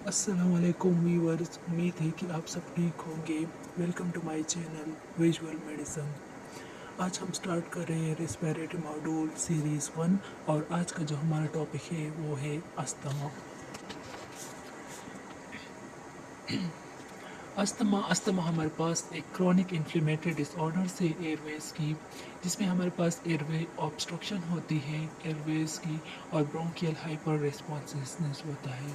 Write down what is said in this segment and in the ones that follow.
अस्सलामुअलैकुम व्यूअर्स, उम्मीद है कि आप सब ठीक होंगे। Welcome to my channel visual medicine. आज हम स्टार्ट कर रहे हैं रेस्पिरेटरी मॉड्यूल सीरीज़ 1 और आज का जो हमारा टॉपिक है वो है अस्थमा। अस्थमा हमारे पास एक क्रॉनिक इन्फ्लेमेटरी डिसऑर्डर से एयरवेज की, जिसमें हमारे पास एयरवे ऑब्स्ट्रक्शन होती है एयरवेज की और ब्रोंकियल हाइपर रिस्पॉन्सिवनेस होता है।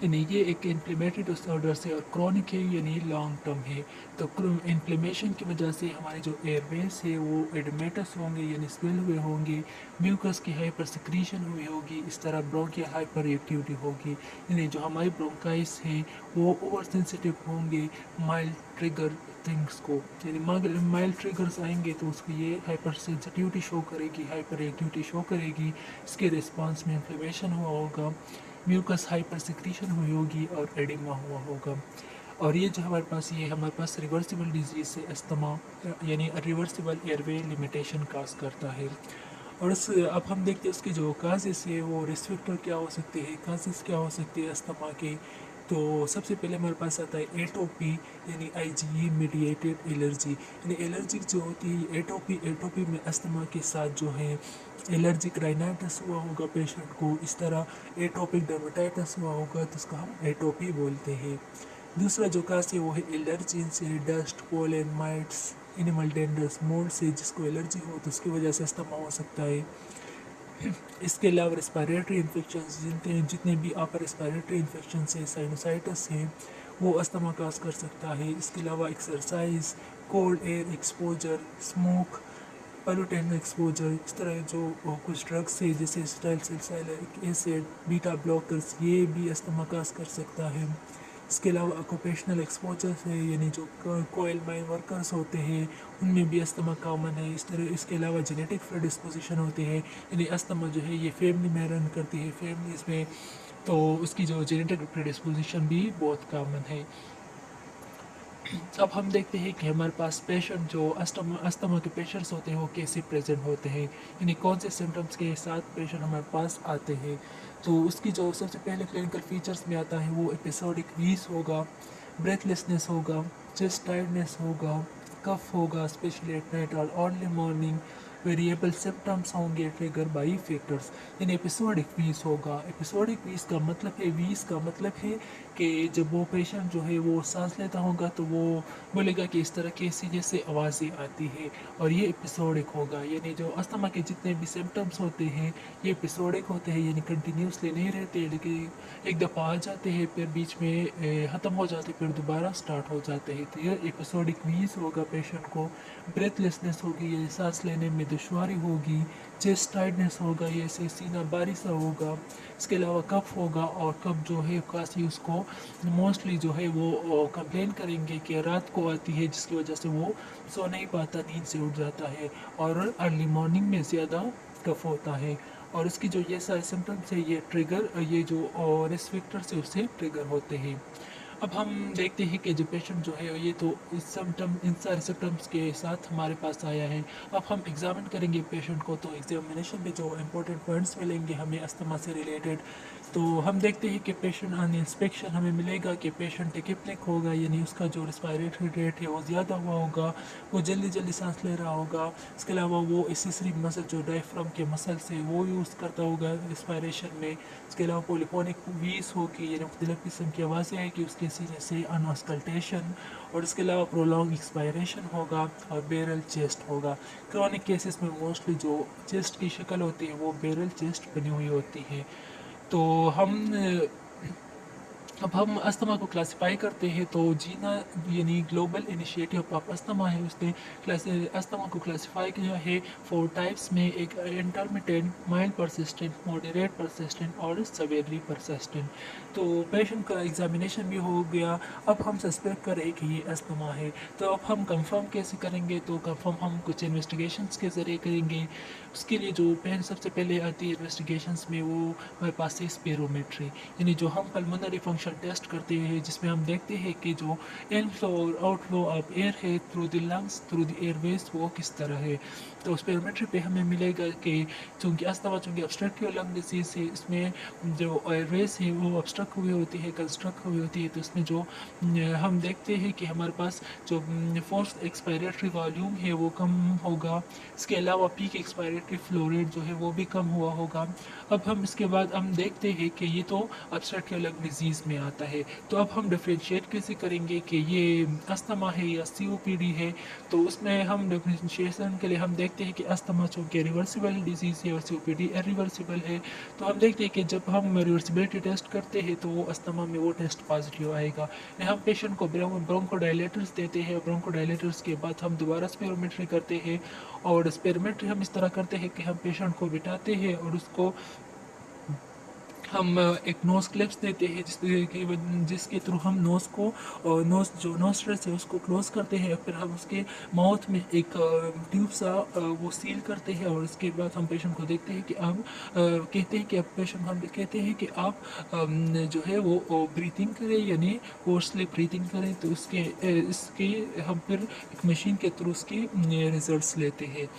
यानी ये एक इन्फ्लेमेटरी डिसऑर्डर से और क्रॉनिक है, यानी लॉन्ग टर्म है। तो इन्फ्लेमेशन की वजह से हमारे जो एयरवेज है वो एडमेटस होंगे, यानी स्वेल हुए होंगे, म्यूकस की हाइपर सिक्रीशन हुई होगी, इस तरह ब्रोंकियल हाइपर एक्टिविटी होगी। यानी जो हमारी ब्रोंकाइस है वो ओवर सेंसिटिव होंगे माइल्ड ट्रिगर थिंग्स को, यानी माइल्ड ट्रिगर्स आएंगे तो उसको ये हाइपर सेंसिटिविटी शो करेगी, हाइपर एक्टिविटी शो करेगी। इसके रिस्पॉन्स में इन्फ्लेमेशन हुआ होगा, म्यूकस हाइपर सिक्रीशन हुई होगी और एडिमा हुआ होगा। और ये जो हमारे पास रिवर्सिबल डिजीज़ है अस्थमा, यानी रिवर्सिबल एयरवे लिमिटेशन काज करता है। और अब हम देखते हैं उसके जो काजेस है वो रिस्ट्रिक्टर क्या हो सकते हैं, काजेस क्या हो सकते हैं अस्थमा के। तो सबसे पहले हमारे पास आता है एटोपी, यानी आईजीई मीडिएटेड एलर्जी। यानी एलर्जी जो होती है एटोपी में अस्थमा के साथ जो है एलर्जिक राइनाइटिस हुआ होगा पेशेंट को, इस तरह एटोपिक डर्मेटाइटिस हुआ होगा तो उसको हम एटोपी बोलते हैं। दूसरा जो काज है वो है एलर्जी से, dust, pollen, mites, animal danders, mould से जिसको एलर्जी हो तो उसकी वजह से अस्थमा हो सकता है। इसके अलावा रेस्पिरेटरी इन्फेक्शन, जितने भी अपर रेस्पिरेटरी इन्फेक्शन है, साइनोसाइटिस हैं, वो अस्थमा काज कर सकता है। इसके अलावा exercise, cold air exposure, smoke, pollutant exposure, इस तरह जो कुछ ड्रग्स है जैसे स्टाइल एसिड, बीटा ब्लॉकर्स, ये भी अस्थमा काज कर सकता है। इसके अलावा ऑक्यूपेशनल एक्सपोजर है, यानी जो कोयल माइन वर्कर्स होते हैं उनमें भी अस्थमा कॉमन है। इसके अलावा जेनेटिक प्रेडिस्पोजिशन होते हैं, यानी अस्थमा जो है ये फैमिली में रन करती है, फैमिलीज़ में, तो उसकी जो जेनेटिक प्रेडिस्पोजिशन भी बहुत कॉमन है। अब हम देखते हैं कि हमारे पास पेशेंट जो अस्थमा के पेशेंट्स होते हैं वो कैसे प्रेजेंट होते हैं, यानी कौन से सिम्टम्स के साथ पेशेंट हमारे पास आते हैं। तो उसकी जो सबसे पहले क्लिनिकल फीचर्स में आता है वो एपिसोडिक वीज होगा, ब्रेथलेसनेस होगा, चेस्ट टाइटनेस होगा, कफ होगा स्पेशली एट नाइट और अर्ली मॉर्निंग। वेरिएबल सिम्टम्स होंगे ट्रिगर बाई फैक्टर्स, यानी एपिसोडिक वीज होगा। एपिसोडिक वीज का मतलब है कि जब वो पेशेंट जो है वो सांस लेता होगा तो वो बोलेगा कि इस तरह की ऐसी जैसे आवाज़ें आती है, और ये एपिसोडिक होगा। यानी जो अस्थमा के जितने भी सिम्टम्स होते हैं ये एपिसोडिक होते हैं, यानी कंटिन्यूसली नहीं रहते, लेकिन एक दफ़ा आ जाते हैं फिर बीच में ख़त्म हो जाते फिर दोबारा स्टार्ट हो जाते हैं। तो ये एपिसोडिक वीज होगा पेशेंट को। ब्रेथलेसनेस होगी, ये सांस लेने में दुश्वारी होगी, चेस्ट टाइटनेस होगा, ये से सीना भारी सा होगा। इसके अलावा कफ होगा, और कफ जो है खांसी उसको मोस्टली जो है वो कंप्लेन करेंगे कि रात को आती है जिसकी वजह से वो सो नहीं पाता, नींद से उठ जाता है, और अर्ली मॉर्निंग में ज़्यादा कफ होता है। और इसकी जो ये सारे सिम्टम्स है ये जो रिस्क फैक्टर्स है उससे ट्रिगर होते हैं। अब हम देखते हैं कि जो पेशेंट जो है ये तो इन सारे सिम्टम्स के साथ हमारे पास आया है। अब हम एग्जामिन करेंगे पेशेंट को, तो एग्जामिनेशन में जो इम्पोर्टेंट पॉइंट्स मिलेंगे हमें अस्थमा से रिलेटेड। तो हम देखते हैं कि पेशेंट ऑन इंस्पेक्शन हमें मिलेगा कि पेशेंट टेकिप्निक होगा, यानी उसका जो रेस्पिरेटरी रेट है वो ज़्यादा हुआ होगा, वो जल्दी जल्दी सांस ले रहा होगा। इसके अलावा वो एसेसरी मसल जो डायफ्राम के मसल्स है वो यूज़ करता होगा रेस्पिरेशन में। इसके अलावा पोलिफोनिक वीज होगी, यानी मुख्तलिफ किस्म की आवाज़ें आएगी उसके सीने से, अनऑस्कल्टेशन, और इसके अलावा प्रोलॉन्ग एक्सपायरेशन होगा और बेरल चेस्ट होगा। क्रॉनिक केसेस में मोस्टली जो चेस्ट की शक्ल होती है वो बेरल चेस्ट बनी हुई होती है। तो अब हम अस्थमा को क्लासिफाई करते हैं, तो जीना यानी ग्लोबल इनिशिएटिव ऑफ अस्थमा है, उसने अस्थमा को क्लासिफाई किया है 4 टाइप्स में, एक intermittent, mild persistent, moderate persistent और सवेरली परसिस्टेंट। तो पेशेंट का एग्जामिनेशन भी हो गया। अब हम सस्पेक्ट करें कि ये अस्थमा है, तो अब हम कंफर्म कैसे करेंगे, तो कंफर्म हम कुछ इन्वेस्टिगेशंस के ज़रिए करेंगे। उसके लिए जो सबसे पहले आती है इन्वेस्टिगेशंस में वो हमारे पास है स्पेरोमेट्री, यानी जो हम पल्मोनरी फंक्शन फंक्शन टेस्ट करते हैं, जिसमें हम देखते हैं कि जो इनफ्लो और आउटफ्लो ऑफ एयर है through the lungs through the Airways वो किस तरह है। तो स्पेरोमेट्री पे हमें मिलेगा कि चूँकि अस्थमा चूँकि ऑब्स्ट्रक्टिव लंग डिजीज़ है, इसमें जो एयरवेज है वो ऑब्स्ट्रक्ट हुई होती है, कंस्ट्रक्ट हुई होती है। तो इसमें जो हम देखते हैं कि हमारे पास जो फोर्स एक्सपायरेटरी वॉल्यूम है वो कम होगा। इसके अलावा पीक एक्सपायरेटरी फ्लो रेट जो है वो भी कम हुआ होगा। अब हम इसके बाद हम देखते हैं कि ये तो ऑब्स्ट्रक्टिव लंग डिजीज़ में आता है। तो अब हम डिफ्रेंशिएट कैसे करेंगे कि ये अस्थमा है या COPD है। तो उसमें हम डिफ्रेंशिएशन के लिए हम देखते हैं कि अस्थमा चूँकि रिवर्सिबल डिजीज़ है और COPD इरिवर्सिबल है। तो हम देखते हैं कि जब हम रिवर्सिबिलिटी टेस्ट करते हैं तो वो अस्थमा में वो टेस्ट पॉजिटिव आएगा। हम पेशेंट को ब्रोंकोडायलेटर्स देते हैं। ब्रोंकोडायलेटर्स के बाद हम दोबारा स्पेरोमेट्री करते हैं, और स्पेरोमेट्री हम इस तरह करते हैं कि हम पेशेंट को बिठाते हैं और उसको हम एक नोज़ क्लिप्स देते हैं जिसके थ्रू हम नोज़ को नोज़ जो नोस्ट्रल्स है उसको क्लोज करते हैं। फिर हम उसके माउथ में एक ट्यूब सा वो सील करते हैं, और उसके बाद हम पेशेंट को देखते हैं कि अब कहते हैं कि अब पेशेंट हम कहते हैं कि आप जो है वो ब्रीथिंग करें, यानी फोर्सली ब्रीथिंग करें। तो इसके हम फिर एक मशीन के थ्रू उसके रिजल्ट्स लेते हैं।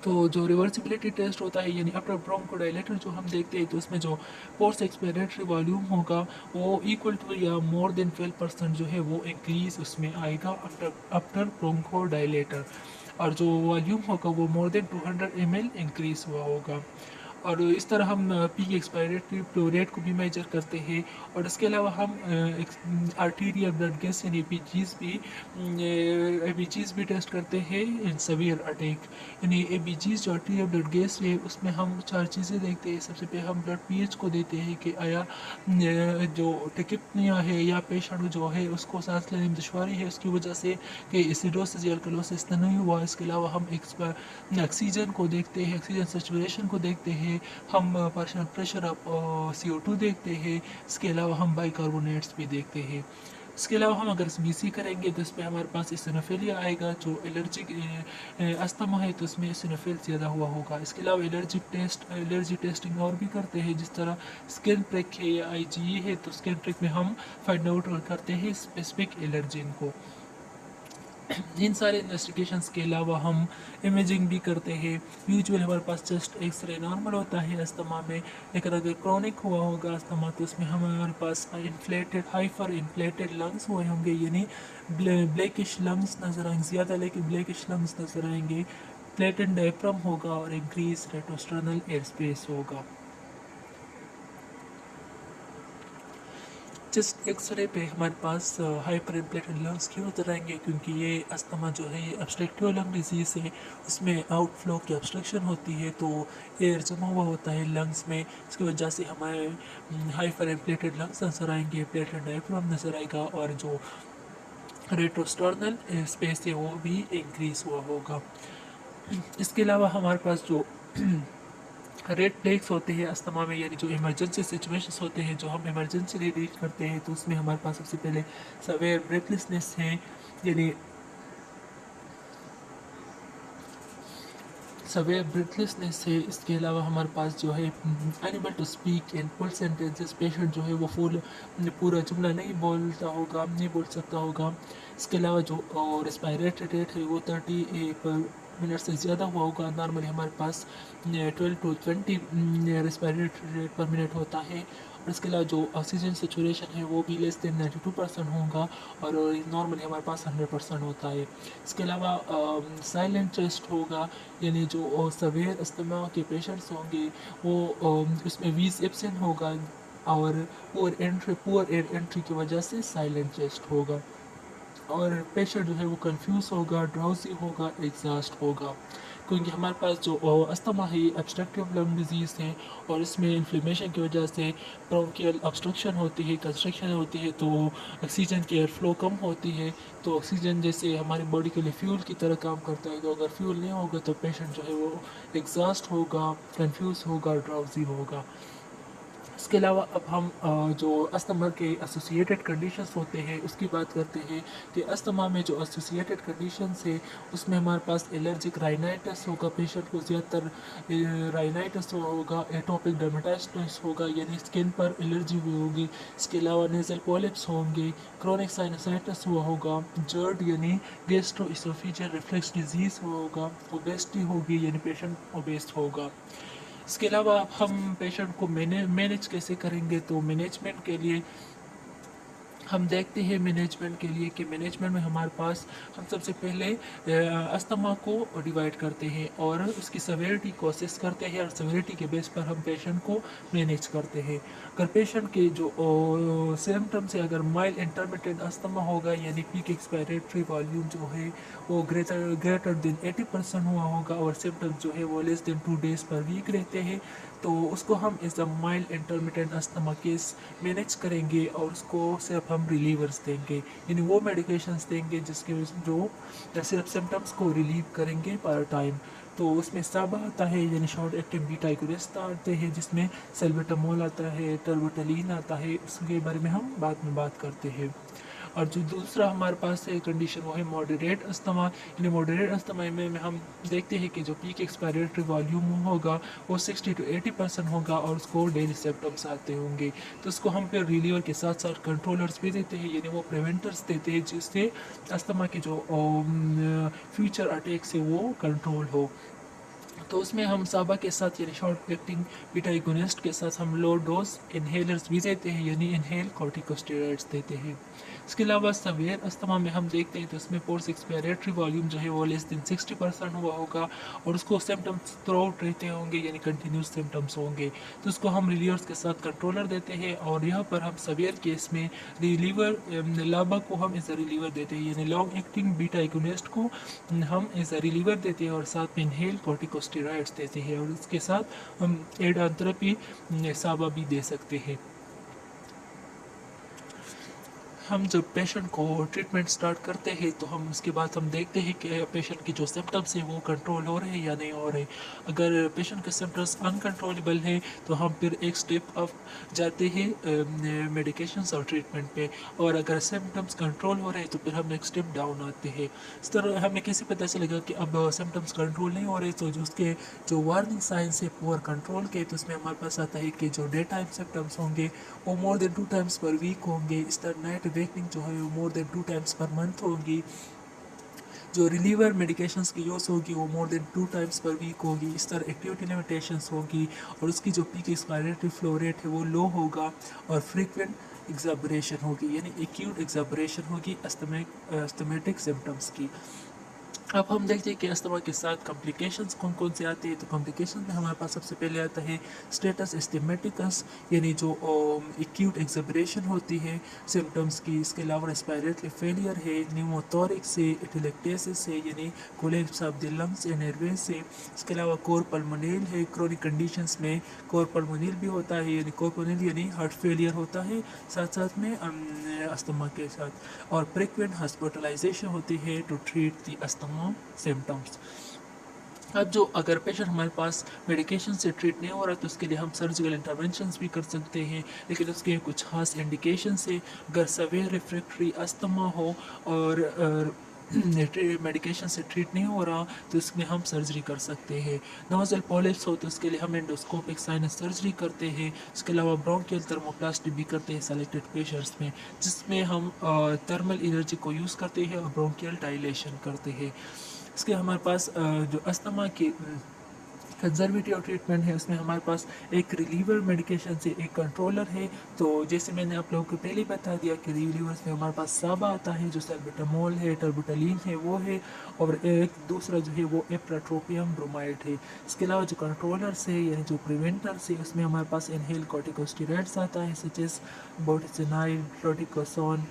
तो जो रिवर्सिबिलिटी टेस्ट होता है, यानी आफ्टर ब्रोंकोडायलेटर जो हम देखते हैं, तो उसमें जो फोर्स एक्सपायरेटरी वॉल्यूम होगा वो इक्वल टू या मोर देन 12% जो है वो इंक्रीज उसमें आएगा आफ्टर ब्रोंकोडायलेटर, और जो वॉल्यूम होगा वो मोर देन 200 ml इंक्रीज हुआ होगा। और इस तरह हम पीक एक्सपायरेटरी फ्लो रेट को भी मेजर करते हैं। और इसके अलावा हम आर्टीरियल ब्लड गैस यानी ABGs भी टेस्ट करते हैं इन सवियर अटैक। यानी ABGs जो आर्टीरियल ब्लड गैस है उसमें हम 4 चीज़ें देखते हैं। सबसे पहले हम ब्लड pH को देते हैं कि आया जो टिकिपनिया है या पेशेंट जो है उसको सांस लेने में दुश्वारी है उसकी वजह से कि एसिडोसिस या अल्कलोसिस तो नहीं हुआ। इसके अलावा हम ऑक्सीजन को देखते हैं, ऑक्सीजन सैचुरेशन को देखते हैं, हम पार्शियल प्रेशर ऑफ CO2 देखते हैं। इसके अलावा हम बाइकार्बोनेट्स भी देखते हैं। इसके अलावा हम अगर BC करेंगे तो इसमें हमारे पास इसिनोफिलिया आएगा। जो एलर्जिक अस्थमा है तो उसमें इसिनोफिल ज़्यादा हुआ होगा। इसके अलावा एलर्जी टेस्टिंग और भी करते हैं, जिस तरह स्किन प्रिक है या IgE है। तो स्किन प्रिक में हम फाइंड आउट करते हैं स्पेसिफिक एलर्जिन को। इन सारे इन्वेस्टिगेशंस के अलावा हम इमेजिंग भी करते हैं। यूजुअली हमारे पास चेस्ट एक्सरे नॉर्मल होता है अस्थमा में, लेकिन अगर क्रॉनिक हुआ होगा अस्थमा तो उसमें हमारे पास हाइपर इन्फ्लेटेड लंग्स हुए होंगे, यानी ब्लैकिश लंग्स नज़र आएंगे, ज़्यादा लेकिन ब्लैकिश लंग्स नज़र आएंगे। फ्लैटेंड डायफ्राम होगा और इंक्रीज रेट्रोस्टर्नल एयर स्पेस होगा। चेस्ट एक्सरे पे हमारे पास हाइपर इन्फ्लेटेड लंग्स क्यों नजर आएंगे, क्योंकि ये अस्थमा जो है ये ऑब्स्ट्रक्टिव लंग डिजीज़ है। उसमें आउटफ्लो की ऑब्स्ट्रक्शन होती है, तो एयर जमा हुआ होता है लंग्स में। इसकी वजह से हमारे हाइपर इन्फ्लेटेड लंग्स नजर आएंगे, फ्लैटेंड डायफ्राम नजर आएगा, और जो रेट्रोस्टर्नल एयर स्पेस है वो भी इंक्रीज हुआ होगा। इसके अलावा हमारे पास जो रेड फ्लैग्स होते हैं अस्थमा में, यानी जो इमरजेंसी सिचुएशंस होते हैं जो हम इमरजेंसी डील करते हैं, तो उसमें हमारे पास सबसे पहले सवेयर ब्रेथलेसनेस है, यानी सवेयर ब्रेथलेसनेस है। इसके अलावा हमारे पास जो है unable to speak in full sentences, patient जो है वो पूरा जुमला नहीं बोल सकता होगा। इसके अलावा जो रेस्पिरेटरी रेट है वो 30 पर मिनट से ज़्यादा हुआ होगा। नॉर्मली हमारे पास 12 to 20 रेस्पिरेटरी रेट पर मिनट होता है। और इसके अलावा जो ऑक्सीजन सेचुरेशन है वो भी लेस देन 92% होगा, और नॉर्मली हमारे पास 100% होता है। इसके अलावा साइलेंट चेस्ट होगा, यानी जो सवेयर अस्थमा के पेशेंट्स होंगे वो उसमें वीज एब्सेंट होगा, और पुअर एयर एंट्री की वजह से साइलेंट चेस्ट होगा, और पेशेंट जो है वो कंफ्यूज होगा, ड्राउजी होगा, एग्जॉस्ट होगा। क्योंकि हमारे पास जो अस्थमा है ये ऑब्स्ट्रक्टिव लंग डिजीज़ है, और इसमें इन्फ्लेमेशन की वजह से ब्रोंकियल ऑब्स्ट्रक्शन होती है, कंस्ट्रक्शन होती है, तो ऑक्सीजन की एयर फ्लो कम होती है। तो ऑक्सीजन जैसे हमारी बॉडी के लिए फ्यूल की तरह काम करता है, तो अगर फ्यूल नहीं होगा तो पेशेंट जो है वो एग्जॉस्ट होगा, कंफ्यूज होगा, ड्राउजी होगा। اس کے علاوہ اب ہم جو استھما کے ایسوسیٹڈ کنڈیشنز ہوتے ہیں اس کی بات کرتے ہیں کہ استھما میں جو ایسوسیٹڈ کنڈیشنز ہے اس میں ہمارے پاس الرجک رائنائٹس ہوگا، پیشنٹ کو زیادہ تر رائنائٹس ہوگا، ایٹوپک ڈرمیٹائٹس ہوگا یعنی اسکن پر الرجی ہوئی ہوگی، اس کے علاوہ نیزل پولپس ہوں گے، کرونک سائنسائٹس ہوا ہوگا، جرڈ یعنی گیسٹرو اسوفیجل ریفلیکس ڈیزیز ہوگا، اوبیسٹی ہوگی یعنی پیشنٹ اوبیس ہوگا۔ اس کے علاوہ ہم پیشنٹ کو مینیج کیسے کریں گے، تو مینجمنٹ کے لیے ہم دیکھتے ہیں مینجمنٹ کے لیے کہ مینجمنٹ میں ہمارے پاس ہم سب سے پہلے استھما کو ڈیوائڈ کرتے ہیں اور اس کی سیویرٹی کو اسیس کرتے ہیں اور سیویرٹی کے بیس پر ہم پیشنٹ کو مینیج کرتے ہیں۔ اگر پیشنٹ کے جو سمٹمس ہے، اگر مائلڈ انٹرمیٹنٹ استھما ہوگا یعنی پیک ایکسپائریٹری والیوم جو ہے وہ گریٹر دین 80% ہوا ہوگا اور سمٹمس جو ہے وہ لیس دین 2 days پر ویک رہتے ہیں، تو اس کو ہم as a mild intermittent asthma case manage کریں گے اور اس کو صرف ہم ریلیورس دیں گے، یعنی وہ میڈیکیشنس دیں گے جس کے جو صرف سمٹمس کو ریلیو کریں گے پر ٹائم۔ تو اس میں سابا آتا ہے یعنی شارٹ ایکٹنگ بیٹا ایگونسٹ آتے ہیں جس میں سلبیٹامول آتا ہے، ٹربوٹلین آتا ہے، اس کے بارے میں ہم بعد میں بات کرتے ہیں۔ اور جو دوسرا ہمارے پاس ہے کنڈیشن وہ ہے ماڈریٹ استھما، یعنی ماڈریٹ استھما میں ہم دیکھتے ہیں کہ جو پیک ایکسپائریٹری والیوم ہوگا وہ 60 to 80% ہوگا اور اس کو ڈیلی سمپٹمس آتے ہوں گے، تو اس کو ہم پھر ریلیور کے ساتھ ساتھ کنٹرولرز بھی دیتے ہیں، یعنی وہ پریونٹرز دیتے ہیں جس سے استھما کے جو فیوچر اٹیک سے وہ کنٹرول ہو۔ تو اس میں ہم سابا کے ساتھ یعنی شارٹ ایکٹنگ بیٹا ایگونسٹ کے ساتھ ہم لو ڈوز انہیلرز بھی دیتے ہیں، یعنی انہیل کورٹیکوسٹیرائڈز دیتے ہیں۔ اس کے علاوہ سویئر استھما میں ہم دیکھتے ہیں تو اس میں پورس ایکسپائریٹری والیوم جو ہے وہ لیس دین 60% ہوا ہوگا اور اس کو سمٹمس تھرو آؤٹ رہتے ہوں گے یعنی کنٹینیوس سمٹمس ہوں گے، تو اس کو ہم ریلیورس کے ساتھ کنٹرولر دیتے ہیں اور یہاں پر ہم سویئر کیس میں ریلیور لابا کو ہم ایز اے ریلیور دیتے ہیں، یعنی لانگ ایکٹنگ بیٹا ایگونسٹ کو ہم ایز اے ریلیور دیتے ہیں اور ساتھ میں انہیل کورٹیکوسٹیرائڈز دیتے ہیں اور اس کے ساتھ ہم ایڈان تھراپی سابا بھی دے سکتے ہیں۔ ہم جب پیشنٹ کو ٹریٹمنٹ سٹارٹ کرتے ہیں تو ہم اس کے بعد ہم دیکھتے ہیں کہ پیشنٹ کی جو سمٹمس ہیں وہ کنٹرول ہو رہے ہیں یا نہیں ہو رہے۔ اگر پیشنٹ کے سمٹمس انکنٹرولبل ہیں تو ہم پھر ایک سٹیپ اپ جاتے ہیں میڈیکیشنس اور ٹریٹمنٹ پہ، اور اگر سمٹمس کنٹرول ہو رہے ہیں تو پھر ہم ایک سٹیپ ڈاؤن آتے ہیں۔ اس طرح ہمیں کیسے پتہ چلے گا کہ اب سمٹمس کنٹرول نہیں ہو رہے، تو جو اس کے جو وارننگ سائنس ہے پور کنٹرول کے، تو اس میں ہمارے پاس آتا ہے کہ جو ڈے ٹائم سمٹمس ہوں گے وہ مور دین 2 times پر ویک ہوں گے، اس طرح نائٹ ویکنگ جو ہے وہ مور دین 2 times پر منتھ ہوگی، جو ریلیور میڈیکیشنس کی یوز ہوگی وہ مور دین 2 times پر ویک ہوگی، اس طرح ایکٹیویٹی لیمیٹیشنس ہوگی اور اس کی جو پیک ایکسپائریٹری فلو ریٹ ہے وہ لو ہوگا اور فریکوینٹ ایگزابریشن ہوگی یعنی ایکیوٹ ایگزابریشن ہوگی استھمیٹک سمٹمس کی۔ اب ہم دیکھتے ہیں کہ استھما کے ساتھ کمپلیکیشنز کون کون سے آتے ہیں، تو کمپلیکیشن میں ہمارے پاس سب سے پہلے آتا ہے اسٹیٹس استھمیٹکس یعنی جو ایکیوٹ ایگزابریشن ہوتی ہے سمٹمس کی، اس کے علاوہ ریسپائریٹری فیلئر ہے، نیموتھورکس ہے، ایٹیلیکٹیسس ہے یعنی collapse of the lungs and airways سے، اس کے علاوہ کور پلمونیل ہے، کرونک کنڈیشنز میں کور پلمونیل بھی ہوتا ہے یعنی کور پلمونیل یعنی ہارٹ فیلئر ہوتا ہے ساتھ ساتھ میں استھما کے ساتھ، اور فریکوینٹ ہاسپٹلائزیشن ہوتی ہے to treat the asthma symptoms. اب جو اگر پیشنٹ ہمارے پاس میڈیکیشن سے ٹریٹ نہیں ہو رہا تو اس کے لیے ہم سرجیکل انٹرونشنز بھی کر سکتے ہیں، لیکن اس کے کچھ خاص انڈیکیشنس ہے۔ اگر سویئر ریفریکٹری استھما ہو اور میڈیکیشن سے ٹریٹ نہیں ہو رہا تو اس میں ہم سرجری کر سکتے ہیں۔ نوزل پولپس ہو تو اس کے لیے ہم انڈوسکوپک سائنس سرجری کرتے ہیں، اس کے علاوہ برونکیل تھرموپلاسٹی بھی کرتے ہیں سلیکٹڈ پیشنٹس میں، جس میں ہم تھرمل انرجی کو یوز کرتے ہیں اور برونکیل ڈائلیشن کرتے ہیں۔ اس کے ہمارے پاس جو استھما کی کنزرویٹیو ٹریٹمنٹ ہے اس میں ہمارے پاس ایک ریلیور میڈیکیشن سے ایک کنٹرولر ہے، تو جیسے میں نے آپ لوگوں کو پہلے بتا دیا کہ ریلیورس میں ہمارے پاس سابا آتا ہے جو سلبیٹامول ہے، ٹربوٹلین ہے وہ ہے، اور ایک دوسرا جو ہے وہ ایپراٹروپیم برومائڈ ہے۔ اس کے علاوہ جو کنٹرولرس ہے یعنی جو پریونٹرس ہے اس میں ہمارے پاس انہیل کورٹیکوسٹیرائڈس آتا ہے سچ ایز بوٹیسینائل، فلوٹیکوسون،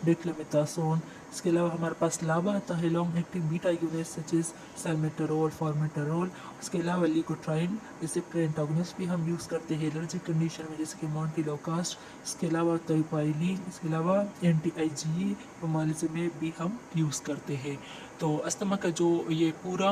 ڈیکلامتاسون، इसके अलावा हमारे पास लावा आता है, long acting beta unit such as salmeterol, formoterol. इसके अलावा लिकोट्राइन रिसेप्टर एंटागोनिस्ट भी हम यूज़ करते हैं एलर्जिक कंडीशन में, जैसे कि मोन्टिलोकास्ट। इसके अलावा तोइपाइलिन, इसके अलावा एंटी IgE रोमालिज्म में भी हम यूज़ करते हैं। तो अस्थमा का जो ये पूरा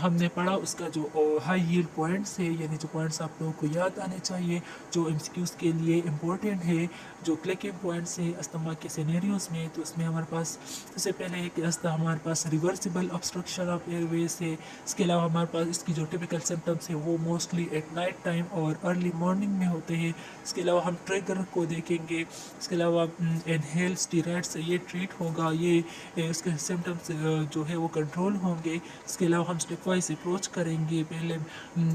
हमने पढ़ा, उसका जो हाई यील्ड पॉइंट्स है, यानी जो पॉइंट्स आप लोगों को याद आने चाहिए, जो MCQs के लिए इम्पोर्टेंट है, जो क्लिकिंग पॉइंट्स है अस्थमा के सिनेरियोज में, तो उसमें हमारे पास सबसे पहले है कि अस्थमा हमारे पास रिवर्सिबल ऑब्स्ट्रक्शन ऑफ एयरवेज है। इसके अलावा हमारे पास इसकी जो टिपिकल सिम्टम्स है वो मोस्टली एट नाइट टाइम और अर्ली मॉर्निंग में होते हैं। इसके अलावा हम ट्रिगर को देखेंगे। इसके अलावा इनहेल स्टीरॉइड से ये ट्रीट होगा, ये उसके सिम्टम्स जो है वो कंट्रोल होंगे। इसके अलावा हम स्टेप वाइज अप्रोच करेंगे, पहले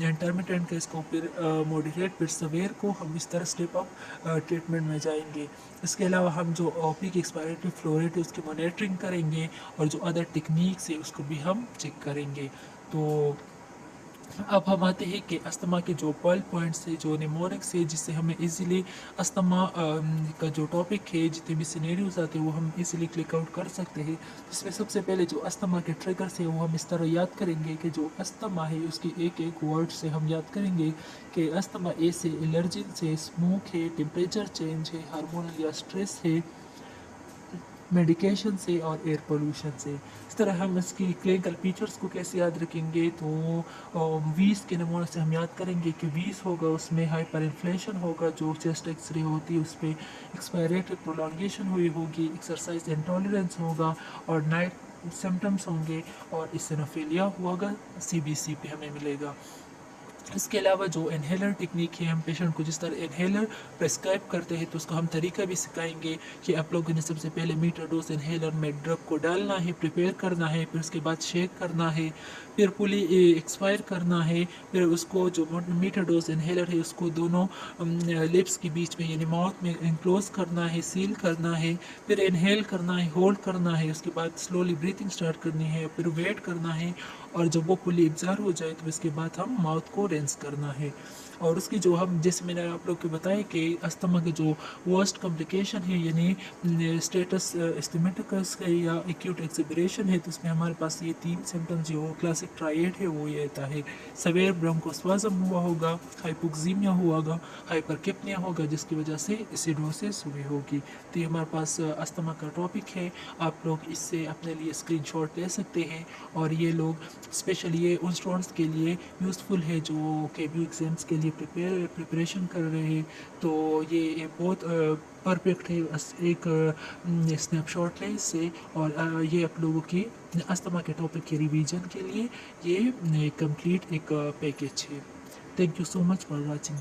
इंटरमिटेंट केस को, फिर मॉडरेट, फिर सवेयर को, हम इस तरह स्टेप ऑफ ट्रीटमेंट में जाएंगे। इसके अलावा हम जो ओपी की एक्सपायरेटरी फ्लो रेट है उसकी मॉनिटरिंग करेंगे, और जो अदर टेक्निक्स है उसको भी हम चेक करेंगे। तो अब हम आते हैं कि अस्थमा के जो पॉइंट पॉइंट्स है, जो निमोनिक्स है, जिससे हमें इजीली अस्थमा का जो टॉपिक है, जितने भी सिनेरियोज आते हैं वो हम इजीली क्लिक आउट कर सकते हैं। जिसमें सबसे पहले जो अस्थमा के ट्रिगर्स है वो हम इस तरह याद करेंगे कि जो अस्थमा है उसकी एक एक वर्ड से हम याद करेंगे कि अस्थमा ए से एलर्जिन से, स्मोक है, टेम्परेचर चेंज है, हार्मोनल या स्ट्रेस है, मेडिकेशन से, और एयर पोल्यूशन से। इस तरह हम इसकी क्लिनिकल फीचर्स को कैसे याद रखेंगे, तो वीस के नमूने से हम याद करेंगे कि वीस होगा, उसमें हाइपर इन्फ्लेशन होगा, जो चेस्ट एक्सरे होती है उस पर एक्सपायरेटरी प्रोलॉन्गेशन हुई होगी, एक्सरसाइज इंटॉलरेंस होगा, और नाइट सिम्टम्स होंगे, और इसिनोफिलिया होगा, CBC पे हमें मिलेगा। इसके अलावा जो इन्हेलर टेक्निक है, हम पेशेंट को जिस तरह इन्हेलर प्रेस्क्राइब करते हैं तो उसका हम तरीका भी सिखाएंगे कि आप लोगों ने सबसे पहले मीटर डोज इन्हेलर में ड्रग को डालना है, प्रिपेयर करना है, फिर उसके बाद शेक करना है, फिर पुली एक्सपायर करना है, फिर उसको जो मीटर डोज इन्हेलर है उसको दोनों लिप्स के बीच में यानी माउथ में इनक्लोज करना है, सील करना है, फिर इन्हेल करना है, होल्ड करना है, उसके बाद स्लोली ब्रीथिंग स्टार्ट करनी है, फिर वेट करना है, और जब वो पुली एब्जॉर्ब हो जाए तो उसके बाद हम माउथ को रेंस करना है। और उसकी जो हम, जैसे मैंने आप लोग को बताया कि अस्थमा के जो वर्स्ट कॉम्प्लिकेशन है, यानी स्टेटस एस्टिमेटिकस है या एक्यूट एक्सेबरेशन है, तो उसमें हमारे पास ये तीन सिम्टम्स जो क्लासिक ट्राइड है वो ये आता है। सवेयर ब्रोंकोस्पाज्म हुआ होगा, हाइपोक्सीमिया हुआ होगा, हाइपरकेपनिया होगा, जिसकी वजह से एसिडोसिस हुई होगी। तो ये हमारे पास अस्थमा का टॉपिक है। आप लोग इससे अपने लिए स्क्रीनशॉट ले सकते हैं, और ये लोग स्पेशली ये उन स्टूडेंट्स के लिए यूज़फुल है जो KBU एग्जाम्स के लिए प्रिपरेशन कर रहे हैं। तो ये बहुत परफेक्ट है, एक स्नैपशॉट है इससे, और ये आप लोगों की अस्थमा के टॉपिक के रिवीजन के लिए ये कंप्लीट एक पैकेज है। Thank you so much for watching.